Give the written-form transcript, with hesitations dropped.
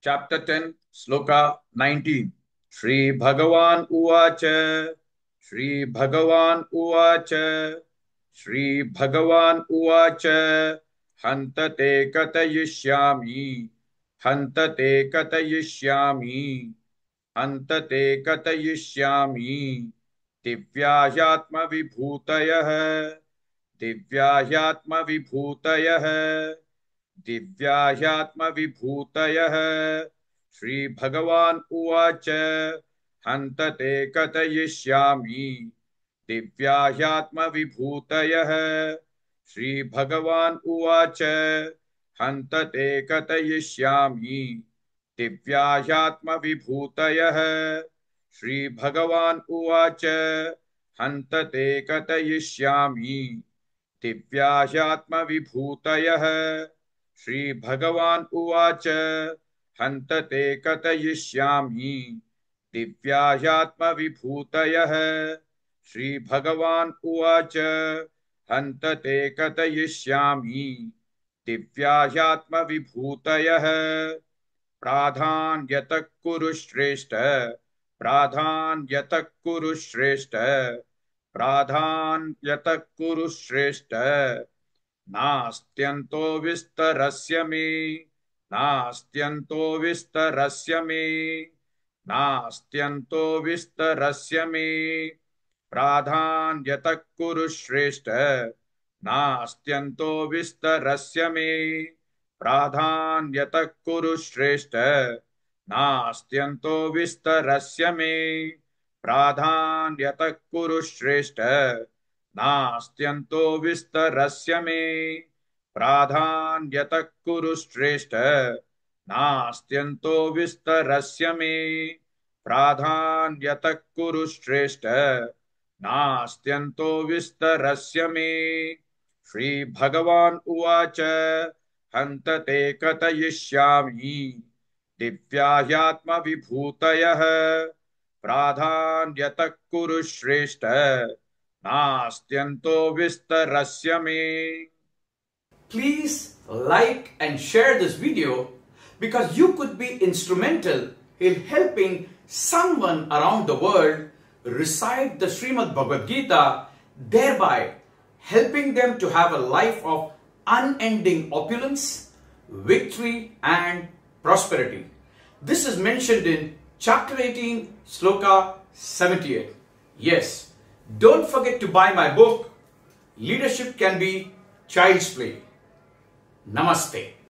Chapter 10, Sloka 19. Shri Bhagavan Uvacha. Shri Bhagavan Uvacha. Shri Bhagavan Uvacha. Hantate katayishyami. Hantate katayishyami. Hantate katayishyami. Divyayatma vibhutayah. Divyayatma vibhutayah. दिव्याह्यात्मविभूतयः श्रीभगवान् उवाच हन्तते कथयिष्यामि दिव्याह्यात्मविभूतयः श्रीभगवान् उवाच हन्तते कथयिष्यामि दिव्याह्यात्मविभूतयः श्रीभगवान् उवाच हन्तते कथयिष्यामि दिव्याह्यात्मविभूतयः श्रीभगवान् उवाच हन्तते कथयिष्यामि दिव्याह्यात्मविभूतयः श्रीभगवान् उवाच हन्तते कथयिष्यामि दिव्याह्यात्मविभूतयः प्राधान्यतः कुरु श्रेष्ठ प्राधान्यतः कुरु श्रेष्ठ प्राधान्यतः कुरु श्रेष्ठ नास्त्यन्तो विस्तरस्य मे नास्त्यन्तो विस्तरस्य मे नास्त्यन्तो विस्तरस्य मे प्राधान्यतः कुरु श्रेष्ठ नास्त्यन्तो विस्तरस्य मे प्राधान्यतः कुरु श्रेष्ठ नास्त्यन्तो विस्तरस्य मे प्राधान्यतः कुरु श्रेष्ठ नास्त्यन्तो विस्तरस्य मे प्राधान्यतः कुरु श्रेष्ठ नास्त्यन्तो विस्तरस्य मे प्राधान्यतः कुरु श्रेष्ठ नास्त्यन्तो विस्तरस्य मे श्रीभगवान् उवाच हन्तते कथयिष्यामि दिव्याह्यात्मविभूतयः प्राधान्यतः कुरु श्रेष्ठ नास्त्यन्तो विस्तरस्य मे. Please like and share this video because you could be instrumental in helping someone around the world recite the Srimad Bhagavad Gita, thereby helping them to have a life of unending opulence, victory and prosperity. This is mentioned in chapter 18, Sloka 78. Yes, don't forget to buy my book, Leadership Can Be Child's Play. Namaste.